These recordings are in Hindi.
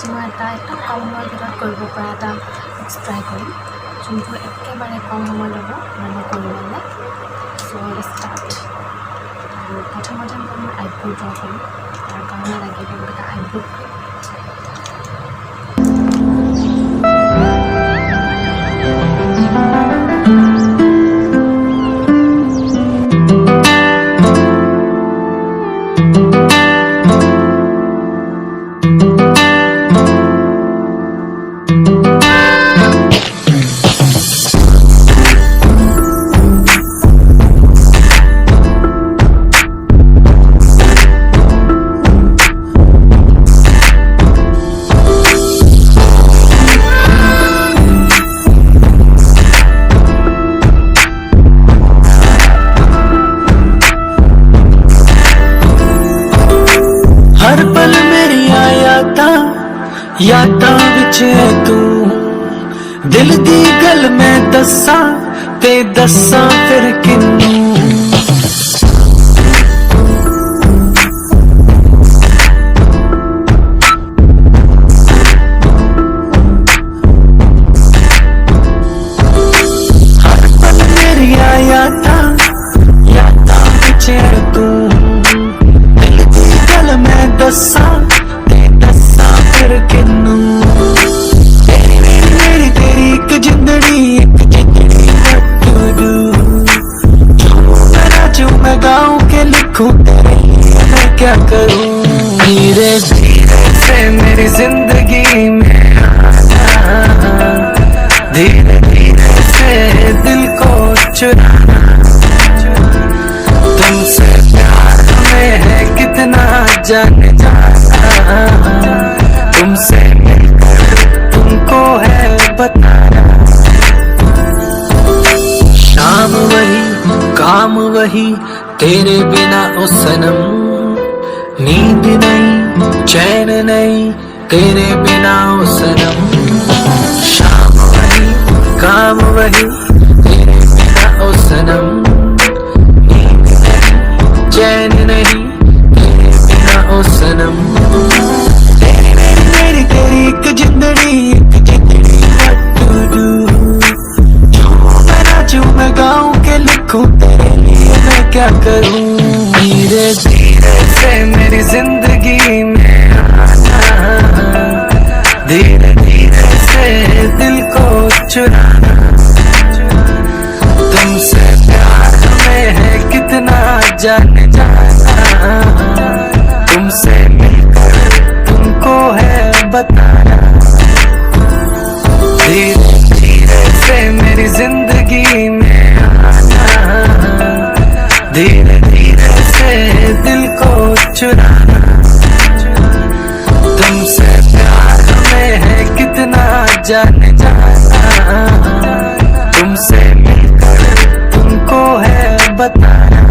আজি মই একদম কম সময়ৰ ভিতৰত কৰিব পৰা এটা ট্ৰাই কৰিম, যোনটো একেবাৰে কম সময় ল'ব মানে কৰিবলৈ। চ' ষ্টাৰ্ট। আৰু প্ৰথমতে মই মোৰ আইব্ৰ' ড্ৰ কৰিম, তাৰ কাৰণে লাগিব এটা আইব্ৰ' ক্ৰীম। हर पल मेरी यादां विच तू दिल दी गल मैं दस्सां ते दस्सां फिर किन्नू। हर पल मेरी यादां विच तू दिल दी गल मैं दस्सां फिर किन्नू। तेरी मेरी तेरी एक जिंदड़ी what to do। मैं नाचूं मैं गाऊं के लिखूं तेरे लिए मैं क्या करूं। धीरे धीरे से मेरी जिंदगी में आना, धीरे धीरे से दिल को चुराना। तुमसे प्यार हमें है कितना जाने जाना, तुमसे मिलकर तुमको है बताना। शाम वही काम वही तेरे बिना ओ सनम, नींद नहीं चैन नहीं तेरे बिना ओ सनम। शाम वही काम वही तेरे बिना ओ सनम, नींद नहीं चैन नहीं तेरे बिना ओ सनम। तेरी एक जिंदड़ी what to do। मैं नाचूं मैं गाऊं के लिखूं तेरे लिए मैं क्या करूं। धीरे धीरे से मेरी जिंदगी में आना, धीरे धीरे से दिल को चुराना। तुमसे प्यार हमें है कितना जाने जाना, तुमसे मिलकर तुमको है बताना। धीरे धीरे से मेरी जिंदगी में आना, धीरे धीरे से दिल को चुराना। तुमसे प्यार हमें है कितना जाने जाना, तुमसे मिलकर तुमको है बताना।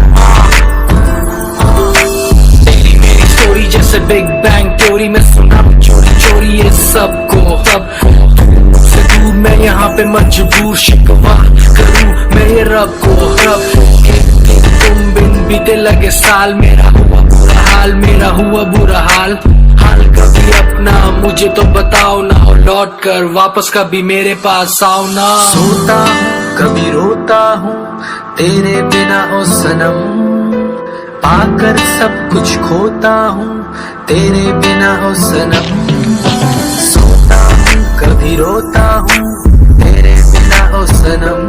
स्टोरी जैसे बिग बैंग थ्योरी में सुना चोरी चोरी ये सबको तुमसे दूर मैं यहाँ पे मजबूर, शिकवा करूँ मैं ये रब को। एक दिन तुम बिन बीते लगे साल, मेरा हुआ बुरा हाल, मेरा हुआ बुरा हाल। हाल कभी अपना मुझे तो बताओ ना, हो लौट कर वापस कभी मेरे पास आओ ना। सोता हूँ कभी रोता हूँ तेरे बिना ओ सनम, पाकर सब कुछ खोता हूँ तेरे बिना ओ सनम। सोता हूँ कभी रोता हूँ तेरे बिना ओ सनम,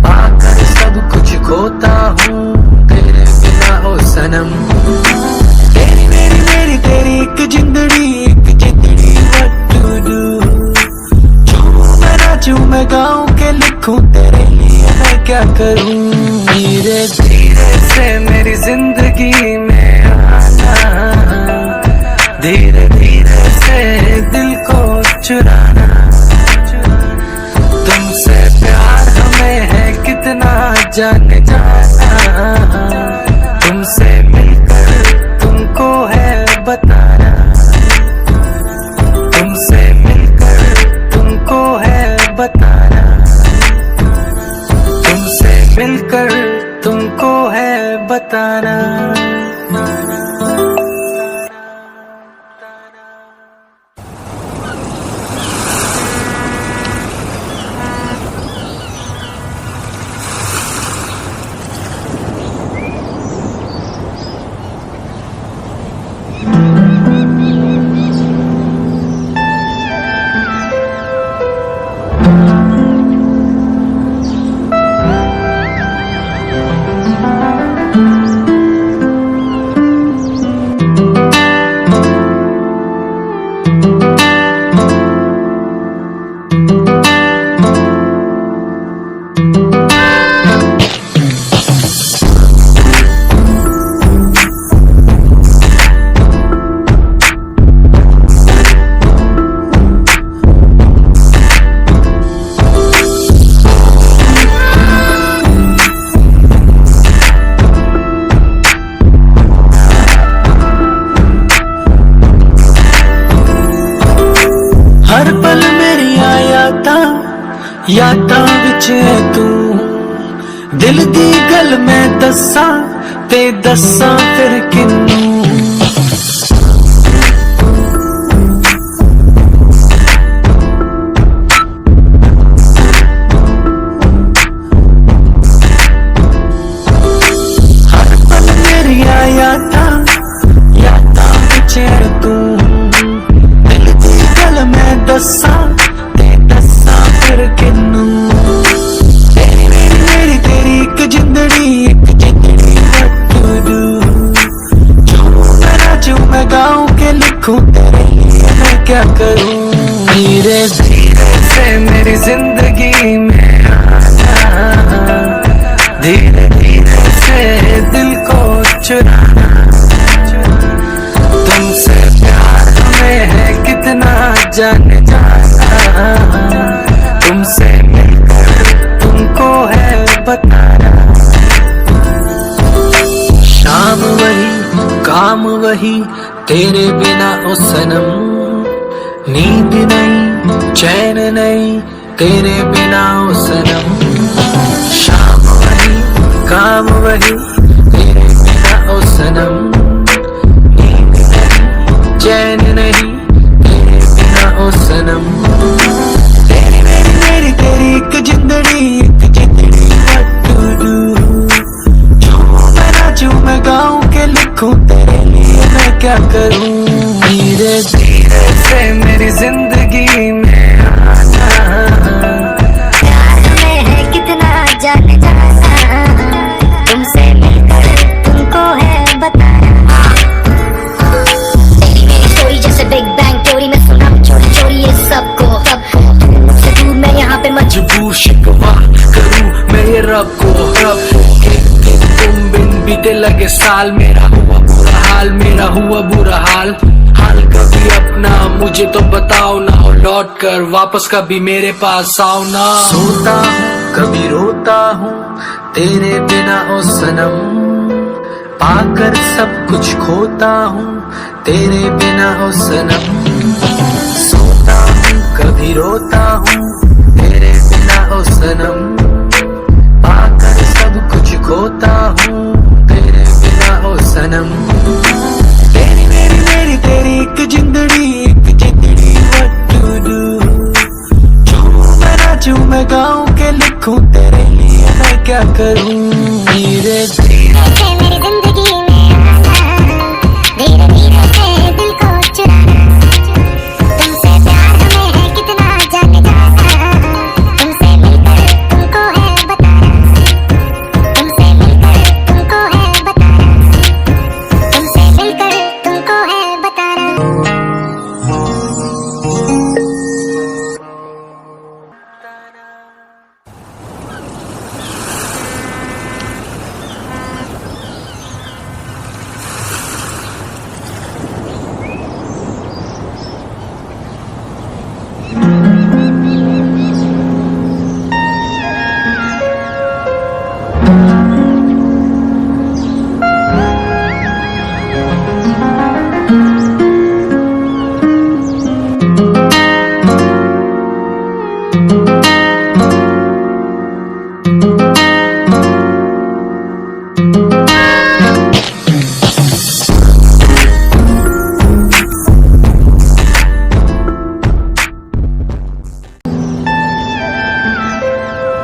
पाकर सब कुछ खोता हूँ तेरे बिना ओ सनम। तेरी मेरी तेरी एक जिंदड़ी what to do। मैं नाचूं मैं गाऊं के लिखूं तेरे लिए मैं क्या करूं। धीरे धीरे से मेरी जिंदगी में आना, धीरे धीरे से दिल को चुराना। तुमसे प्यार हमें है कितना जाने जाना, तुमसे मिलकर तुमको है बताना। तुमसे मिलकर तुमको है बताना, तुमसे मिलकर तुमको है बताना। यादां विच तू दिल दी गल मैं दस्सां ते दस्सां फिर किन्नू यादां विच तू दिल दी गल मैं दस्सां ते दस्सां फिर किन्नू तेरी मेरी तेरी एक जिंदड़ी what to do मैं नाचूं मैं गाऊं के लिखूं तेरे लिए मैं क्या करूं धीरे धीरे से मेरी जिंदगी में आना धीरे धीरे से दिल को चुराना तुमसे प्यार हमें है कितना जाने जाना तुमसे मिलकर तुमको है बताना शाम वही काम वही तेरे बिना ओ सनम नींद नहीं चैन नहीं तेरे बिना ओ सनम शाम वही काम वही तेरे बिना ओ सनम नींद नहीं चैन नहीं तेरे बिना ओ सनम तेरी मेरी तेरी एक जिंदड़ी what to do मैं नाचूं मैं गाऊं के लिखूं तेरे लिए मैं क्या करूं धीरे धीरे से मेरी जिंदगी में आना प्यार में है कितना जाने जाना तुमसे मिलकर तुमको है बताना तेरी मेरी स्टोरी जैसे बिग बैंग थ्योरी में सुना चोरी चोरी ये सबको तुमसे दूर मैं यहाँ पे मजबूर शिकवा करूं मैं ये रब को तुम बिन बीते लगे साल मेरा हुआ बुरा हाल मेरा हुआ बुरा हाल हाल कभी अपना मुझे तो बताओ ना हो लौट कर वापस कभी मेरे पास आओ ना सोता हूँ कभी रोता हूँ तेरे बिना ओ सनम पाकर सब कुछ खोता हूँ तेरे बिना ओ सनम